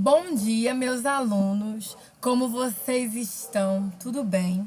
Bom dia, meus alunos. Como vocês estão? Tudo bem?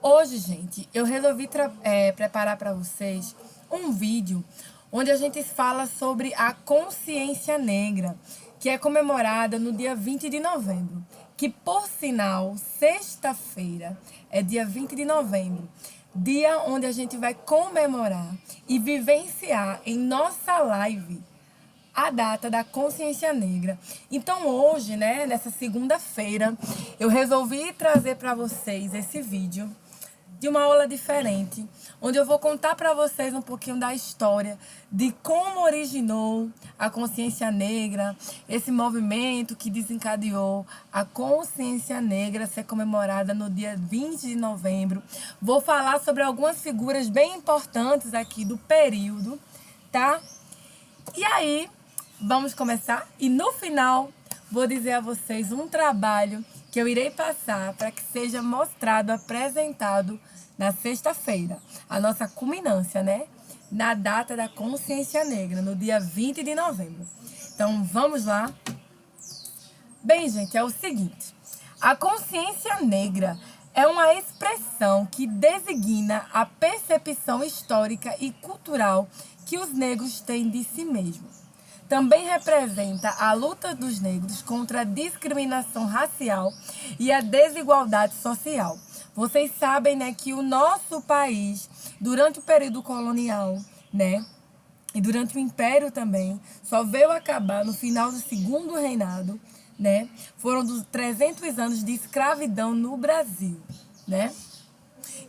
Hoje, gente, eu resolvi preparar para vocês um vídeo onde a gente fala sobre a consciência negra, que é comemorada no dia 20 de novembro, que, por sinal, sexta-feira é dia 20 de novembro, dia onde a gente vai comemorar e vivenciar em nossa live a data da consciência negra. Então hoje, né, nessa segunda-feira, eu resolvi trazer para vocês esse vídeo de uma aula diferente, onde eu vou contar para vocês um pouquinho da história de como originou a consciência negra, esse movimento que desencadeou a consciência negra ser comemorada no dia 20 de novembro. Vou falar sobre algumas figuras bem importantes aqui do período, tá? E aí, vamos começar? E no final, vou dizer a vocês um trabalho que eu irei passar para que seja mostrado, apresentado na sexta-feira. A nossa culminância, né? Na data da consciência negra, no dia 20 de novembro. Então, vamos lá? Bem, gente, é o seguinte. A consciência negra é uma expressão que designa a percepção histórica e cultural que os negros têm de si mesmos. Também representa a luta dos negros contra a discriminação racial e a desigualdade social. Vocês sabem, né, que o nosso país, durante o período colonial, né, e durante o Império também, só veio acabar no final do segundo reinado, né? Foram dos 300 anos de escravidão no Brasil, né?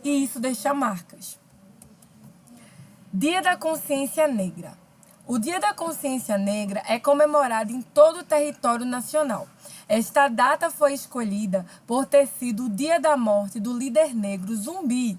E isso deixa marcas. Dia da Consciência Negra. O Dia da Consciência Negra é comemorado em todo o território nacional. Esta data foi escolhida por ter sido o dia da morte do líder negro Zumbi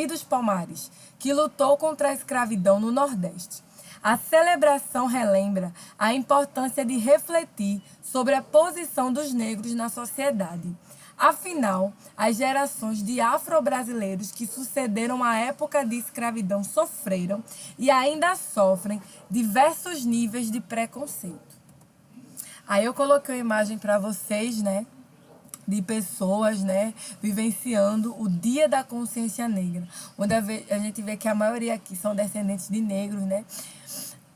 dos Palmares, que lutou contra a escravidão no Nordeste. A celebração relembra a importância de refletir sobre a posição dos negros na sociedade. Afinal, as gerações de afro-brasileiros que sucederam a época de escravidão sofreram e ainda sofrem diversos níveis de preconceito. Aí eu coloquei uma imagem para vocês, né, de pessoas, né, vivenciando o Dia da Consciência Negra, onde a gente vê que a maioria aqui são descendentes de negros, né,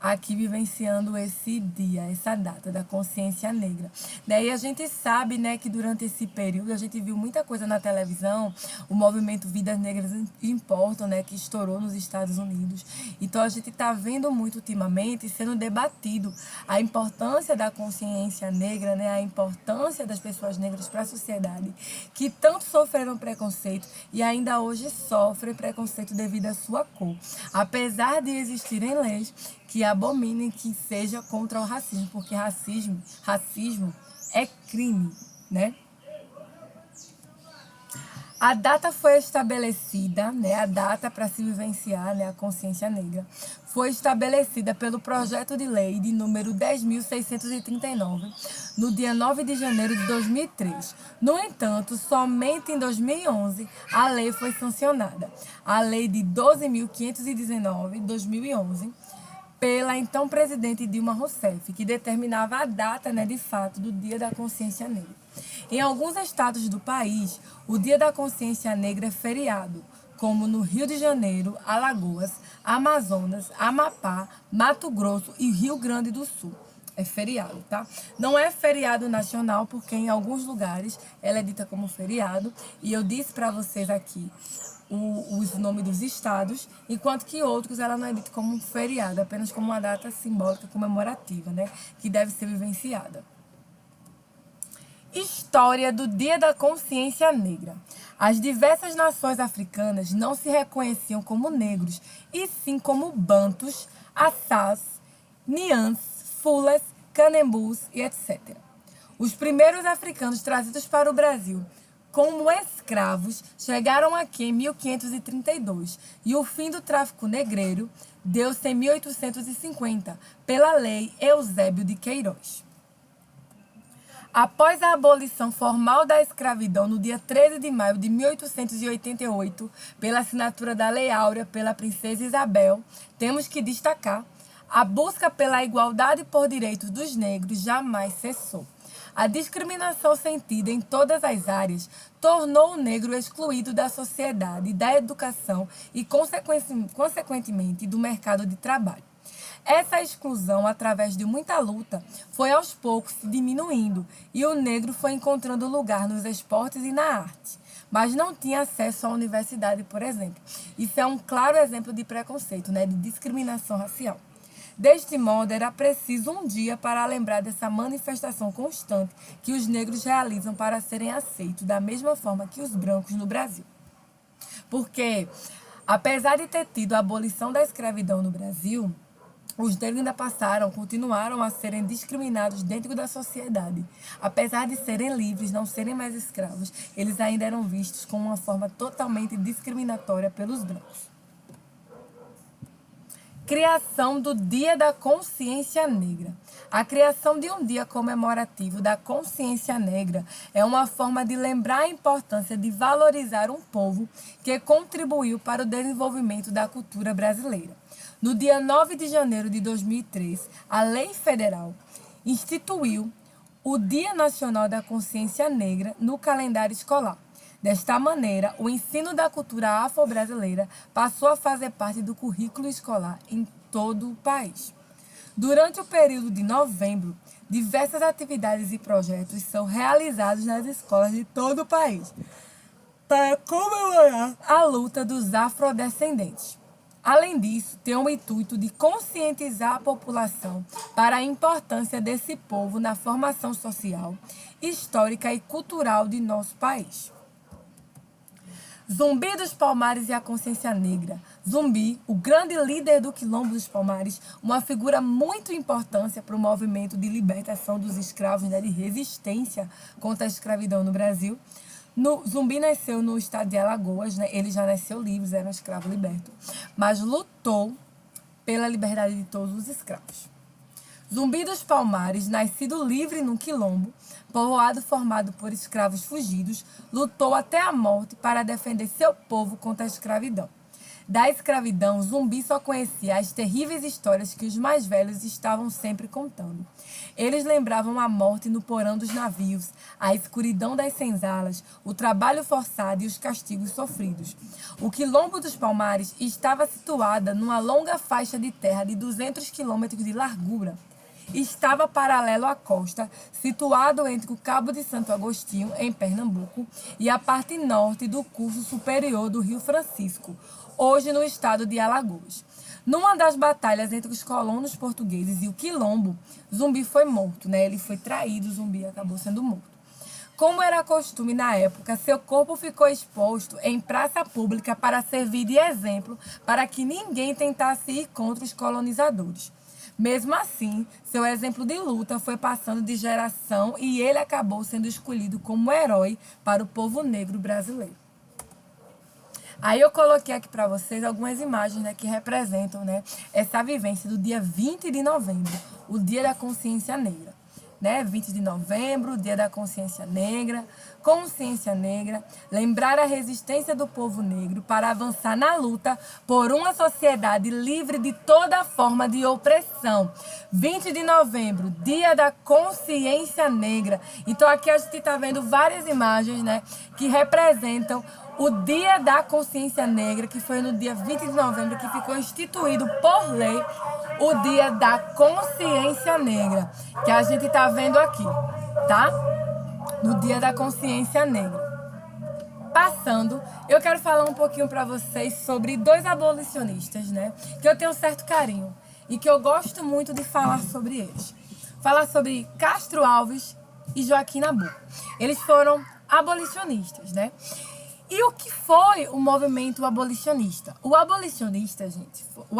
aqui vivenciando esse dia, essa data da consciência negra. Daí a gente sabe, né, que durante esse período a gente viu muita coisa na televisão, o movimento Vidas Negras Importam, né, que estourou nos Estados Unidos. Então a gente está vendo muito ultimamente sendo debatido a importância da consciência negra, né, a importância das pessoas negras para a sociedade, que tanto sofreram preconceito e ainda hoje sofrem preconceito devido à sua cor. Apesar de existirem leis que abominem que seja contra o racismo, porque racismo é crime, né? A data foi estabelecida, né, a data para se vivenciar, né, a consciência negra, foi estabelecida pelo projeto de lei de número 10.639, no dia 9 de janeiro de 2003. No entanto, somente em 2011 a lei foi sancionada. A lei de 12.519, 2011, pela então presidente Dilma Rousseff, que determinava a data, né, de fato, do Dia da Consciência Negra. Em alguns estados do país, o Dia da Consciência Negra é feriado, como no Rio de Janeiro, Alagoas, Amazonas, Amapá, Mato Grosso e Rio Grande do Sul. É feriado, tá? Não é feriado nacional, porque em alguns lugares ela é dita como feriado, e eu disse para vocês aqui os nomes dos estados, enquanto que outros ela não é dita como um feriado, apenas como uma data simbólica comemorativa, né, que deve ser vivenciada. História do Dia da Consciência Negra. As diversas nações africanas não se reconheciam como negros, e sim como bantus, assás, niãs, fulas, canembus e etc. Os primeiros africanos trazidos para o Brasil como escravos chegaram aqui em 1532 e o fim do tráfico negreiro deu-se em 1850 pela Lei Eusébio de Queiroz. Após a abolição formal da escravidão no dia 13 de maio de 1888, pela assinatura da Lei Áurea pela princesa Isabel, temos que destacar A busca pela igualdade por direitos dos negros jamais cessou. A discriminação sentida em todas as áreas tornou o negro excluído da sociedade, da educação e, consequentemente, do mercado de trabalho. Essa exclusão, através de muita luta, foi aos poucos se diminuindo e o negro foi encontrando lugar nos esportes e na arte, mas não tinha acesso à universidade, por exemplo. Isso é um claro exemplo de preconceito, de discriminação racial. Deste modo, era preciso um dia para lembrar dessa manifestação constante que os negros realizam para serem aceitos da mesma forma que os brancos no Brasil. Porque, apesar de ter tido a abolição da escravidão no Brasil, os negros ainda continuaram a serem discriminados dentro da sociedade. Apesar de serem livres, não serem mais escravos, eles ainda eram vistos como uma forma totalmente discriminatória pelos brancos. Criação do Dia da Consciência Negra. A criação de um dia comemorativo da consciência negra é uma forma de lembrar a importância de valorizar um povo que contribuiu para o desenvolvimento da cultura brasileira. No dia 9 de janeiro de 2003, a Lei Federal instituiu o Dia Nacional da Consciência Negra no calendário escolar. Desta maneira, o ensino da cultura afro-brasileira passou a fazer parte do currículo escolar em todo o país. Durante o período de novembro, diversas atividades e projetos são realizados nas escolas de todo o país para comemorar a luta dos afrodescendentes. Além disso, tem o intuito de conscientizar a população para a importância desse povo na formação social, histórica e cultural de nosso país. Zumbi dos Palmares e a Consciência Negra. Zumbi, o grande líder do Quilombo dos Palmares, uma figura muito importante para o movimento de libertação dos escravos, de resistência contra a escravidão no Brasil. Zumbi nasceu no estado de Alagoas, ele já nasceu livre, era um escravo liberto, mas lutou pela liberdade de todos os escravos. Zumbi dos Palmares, nascido livre no Quilombo, povoado formado por escravos fugidos, lutou até a morte para defender seu povo contra a escravidão. Da escravidão, Zumbi só conhecia as terríveis histórias que os mais velhos estavam sempre contando. Eles lembravam a morte no porão dos navios, a escuridão das senzalas, o trabalho forçado e os castigos sofridos. O Quilombo dos Palmares estava situada numa longa faixa de terra de 200 quilômetros de largura. Estava paralelo à costa, situado entre o Cabo de Santo Agostinho, em Pernambuco, e a parte norte do curso superior do Rio Francisco, hoje no estado de Alagoas. Numa das batalhas entre os colonos portugueses e o Quilombo, Zumbi foi morto, Ele foi traído, Zumbi acabou sendo morto. Como era costume na época, seu corpo ficou exposto em praça pública para servir de exemplo para que ninguém tentasse ir contra os colonizadores. Mesmo assim, seu exemplo de luta foi passando de geração e ele acabou sendo escolhido como herói para o povo negro brasileiro. Aí eu coloquei aqui para vocês algumas imagens que representam essa vivência do dia 20 de novembro, o Dia da Consciência Negra. 20 de novembro, Dia da Consciência Negra, lembrar a resistência do povo negro para avançar na luta por uma sociedade livre de toda forma de opressão. 20 de novembro, Dia da Consciência Negra. Então aqui a gente está vendo várias imagens que representam o Dia da Consciência Negra, que foi no dia 20 de novembro que ficou instituído por lei o Dia da Consciência Negra, que a gente está vendo aqui, tá? No Dia da Consciência Negra. Passando, eu quero falar um pouquinho para vocês sobre dois abolicionistas, que eu tenho um certo carinho e que eu gosto muito de falar sobre eles. Falar sobre Castro Alves e Joaquim Nabuco. Eles foram abolicionistas, E o que foi o movimento abolicionista? O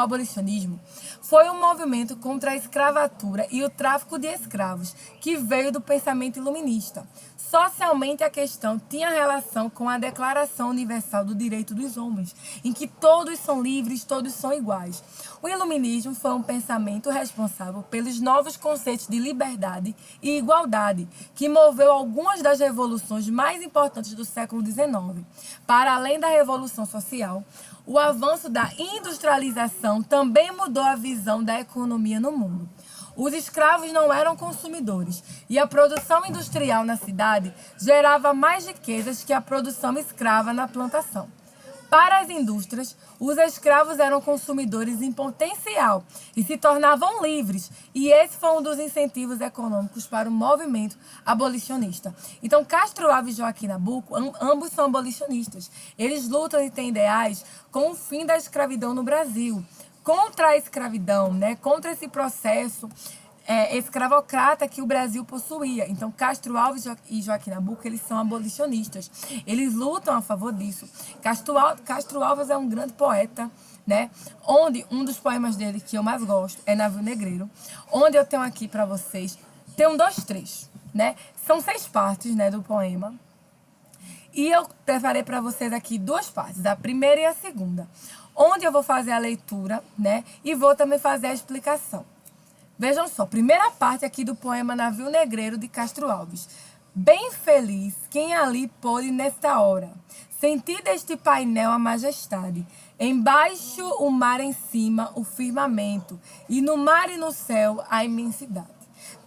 abolicionismo foi um movimento contra a escravatura e o tráfico de escravos, que veio do pensamento iluminista. Socialmente, a questão tinha relação com a Declaração Universal do Direito dos Homens, em que todos são livres, todos são iguais. O iluminismo foi um pensamento responsável pelos novos conceitos de liberdade e igualdade, que moveu algumas das revoluções mais importantes do século XIX. Para além da Revolução Social, o avanço da industrialização também mudou a visão da economia no mundo. Os escravos não eram consumidores e a produção industrial na cidade gerava mais riquezas que a produção escrava na plantação. Para as indústrias, os escravos eram consumidores em potencial e se tornavam livres. E esse foi um dos incentivos econômicos para o movimento abolicionista. Então, Castro Alves e Joaquim Nabuco, ambos são abolicionistas. Eles lutam e têm ideais com o fim da escravidão no Brasil, contra a escravidão, né? Contra esse processo escravocrata que o Brasil possuía. Então, Castro Alves e Joaquim Nabuco, eles são abolicionistas. Eles lutam a favor disso. Castro Alves é um grande poeta, né? Onde um dos poemas dele que eu mais gosto é Navio Negreiro, onde eu tenho aqui para vocês, tem um, dois, três, né? São 6 partes, né, do poema. E eu preparei para vocês aqui 2 partes, a primeira e a segunda, onde eu vou fazer a leitura, né? E vou também fazer a explicação. Vejam só, primeira parte aqui do poema Navio Negreiro de Castro Alves. Bem feliz quem ali pôde nesta hora sentir deste painel a majestade. Embaixo o mar, em cima o firmamento, e no mar e no céu a imensidade.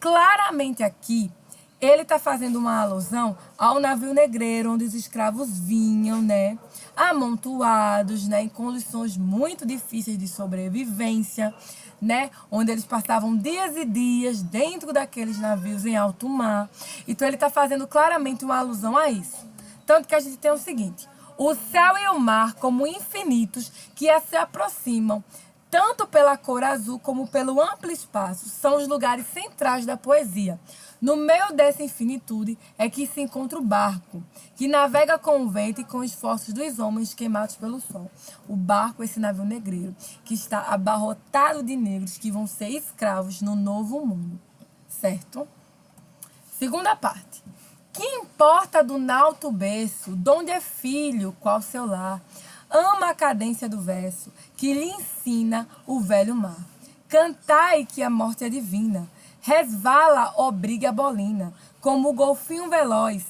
Claramente aqui ele está fazendo uma alusão ao navio negreiro, onde os escravos vinham, né, amontoados, né, em condições muito difíceis de sobrevivência, né, onde eles passavam dias e dias dentro daqueles navios em alto mar. Então ele está fazendo claramente uma alusão a isso. Tanto que a gente tem o seguinte: o céu e o mar como infinitos que se aproximam, tanto pela cor azul como pelo amplo espaço, são os lugares centrais da poesia. No meio dessa infinitude é que se encontra o barco, que navega com o vento e com os esforços dos homens queimados pelo sol. O barco, esse navio negreiro, que está abarrotado de negros que vão ser escravos no novo mundo. Certo? Segunda parte. Que importa do nauto berço, donde é filho, qual seu lar? Ama a cadência do verso, que lhe ensina o velho mar. Cantai que a morte é divina. Resvala, obriga a bolina, como o golfinho veloz,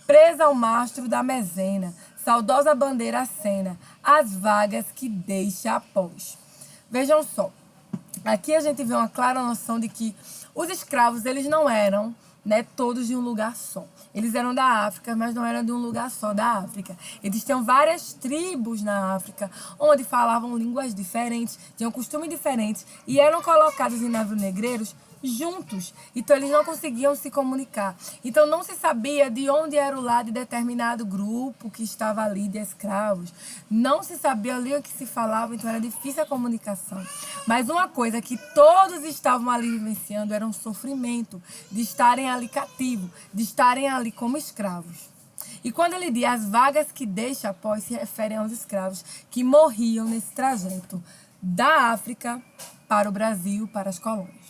presa ao mastro da mezena, saudosa bandeira acena, as vagas que deixa após. Vejam só, aqui a gente vê uma clara noção de que os escravos, eles não eram, né, todos de um lugar só. Eles eram da África, mas não eram de um lugar só da África. Eles tinham várias tribos na África, onde falavam línguas diferentes, tinham costumes diferentes e eram colocados em navios negreiros juntos. Então eles não conseguiam se comunicar. Então não se sabia de onde era o lar de determinado grupo que estava ali de escravos. Não se sabia ali o que se falava, então era difícil a comunicação. Mas uma coisa que todos estavam ali vivenciando era um sofrimento de estarem ali cativos, de estarem ali como escravos. E quando ele diz as vagas que deixa após, se referem aos escravos que morriam nesse trajeto da África para o Brasil, para as colônias.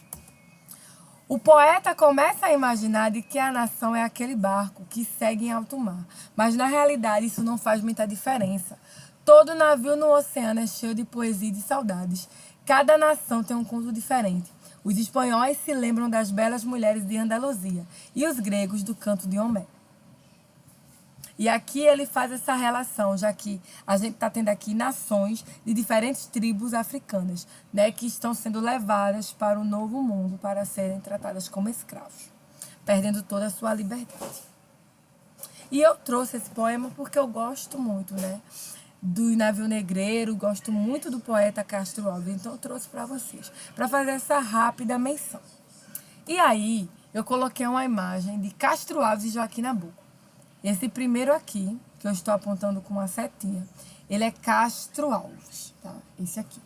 O poeta começa a imaginar de que a nação é aquele barco que segue em alto mar. Mas, na realidade, isso não faz muita diferença. Todo navio no oceano é cheio de poesia e de saudades. Cada nação tem um conto diferente. Os espanhóis se lembram das belas mulheres de Andaluzia e os gregos do canto de Homero. E aqui ele faz essa relação, já que a gente está tendo aqui nações de diferentes tribos africanas, né, que estão sendo levadas para o novo mundo para serem tratadas como escravos, perdendo toda a sua liberdade. E eu trouxe esse poema porque eu gosto muito, né, do Navio Negreiro, gosto muito do poeta Castro Alves, então eu trouxe para vocês, para fazer essa rápida menção. E aí, eu coloquei uma imagem de Castro Alves e Joaquim Nabuco. Esse primeiro aqui, que eu estou apontando com uma setinha, ele é Castro Alves, tá? Esse aqui.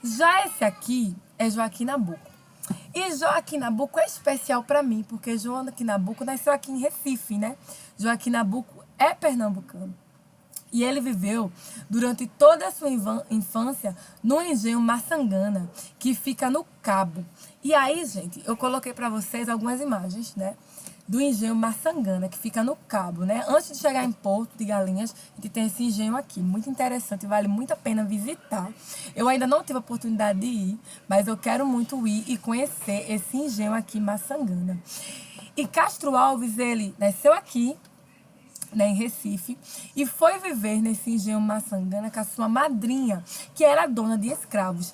Já esse aqui é Joaquim Nabuco. E Joaquim Nabuco é especial para mim, porque Joaquim Nabuco nasceu aqui em Recife, né? Joaquim Nabuco é pernambucano. E ele viveu durante toda a sua infância no engenho Maçangana, que fica no Cabo. E aí, gente, eu coloquei para vocês algumas imagens, né, do engenho Maçangana, que fica no Cabo, né? Antes de chegar em Porto de Galinhas, a gente tem esse engenho aqui, muito interessante, vale muito a pena visitar. Eu ainda não tive a oportunidade de ir, mas eu quero muito ir e conhecer esse engenho aqui, Maçangana. E Castro Alves, ele nasceu aqui, né, em Recife, e foi viver nesse engenho Maçangana com a sua madrinha, que era dona de escravos.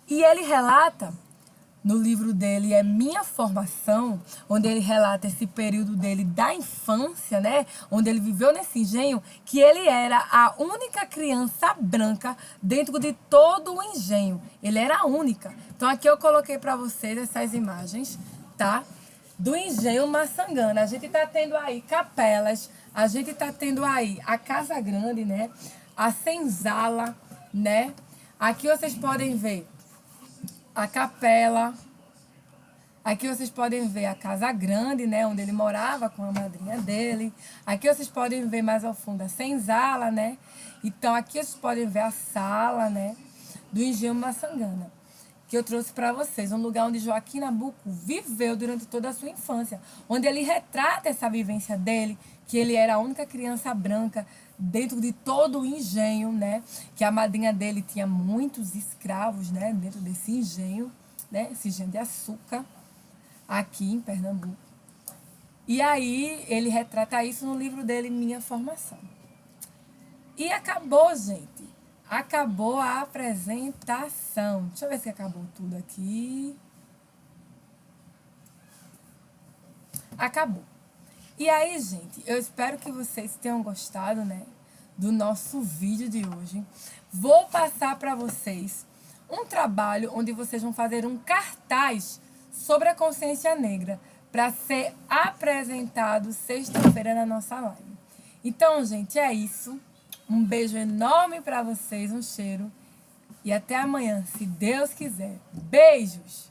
E ele relata, no livro dele, É Minha Formação, onde ele relata esse período dele da infância, né, onde ele viveu nesse engenho, que ele era a única criança branca dentro de todo o engenho. Ele era a única. Então aqui eu coloquei para vocês essas imagens, tá? Do engenho Maçangana. A gente tá tendo aí capelas, a gente tá tendo aí a Casa Grande, né? A senzala, né? Aqui vocês podem ver a capela. Aqui vocês podem ver a Casa Grande, né? Onde ele morava com a madrinha dele. Aqui vocês podem ver mais ao fundo a senzala, né? Então aqui vocês podem ver a sala, né? Do engenho Maçangana, que eu trouxe para vocês, um lugar onde Joaquim Nabuco viveu durante toda a sua infância, onde ele retrata essa vivência dele, que ele era a única criança branca dentro de todo o engenho, né? Que a madrinha dele tinha muitos escravos, né? Dentro desse engenho, né? Esse engenho de açúcar, aqui em Pernambuco. E aí ele retrata isso no livro dele, Minha Formação. E acabou, gente. Acabou a apresentação. Deixa eu ver se acabou tudo aqui. Acabou. E aí, gente, eu espero que vocês tenham gostado, né, do nosso vídeo de hoje. Vou passar para vocês um trabalho onde vocês vão fazer um cartaz sobre a consciência negra para ser apresentado sexta-feira na nossa live. Então, gente, é isso. Um beijo enorme para vocês, um cheiro. E até amanhã, se Deus quiser. Beijos!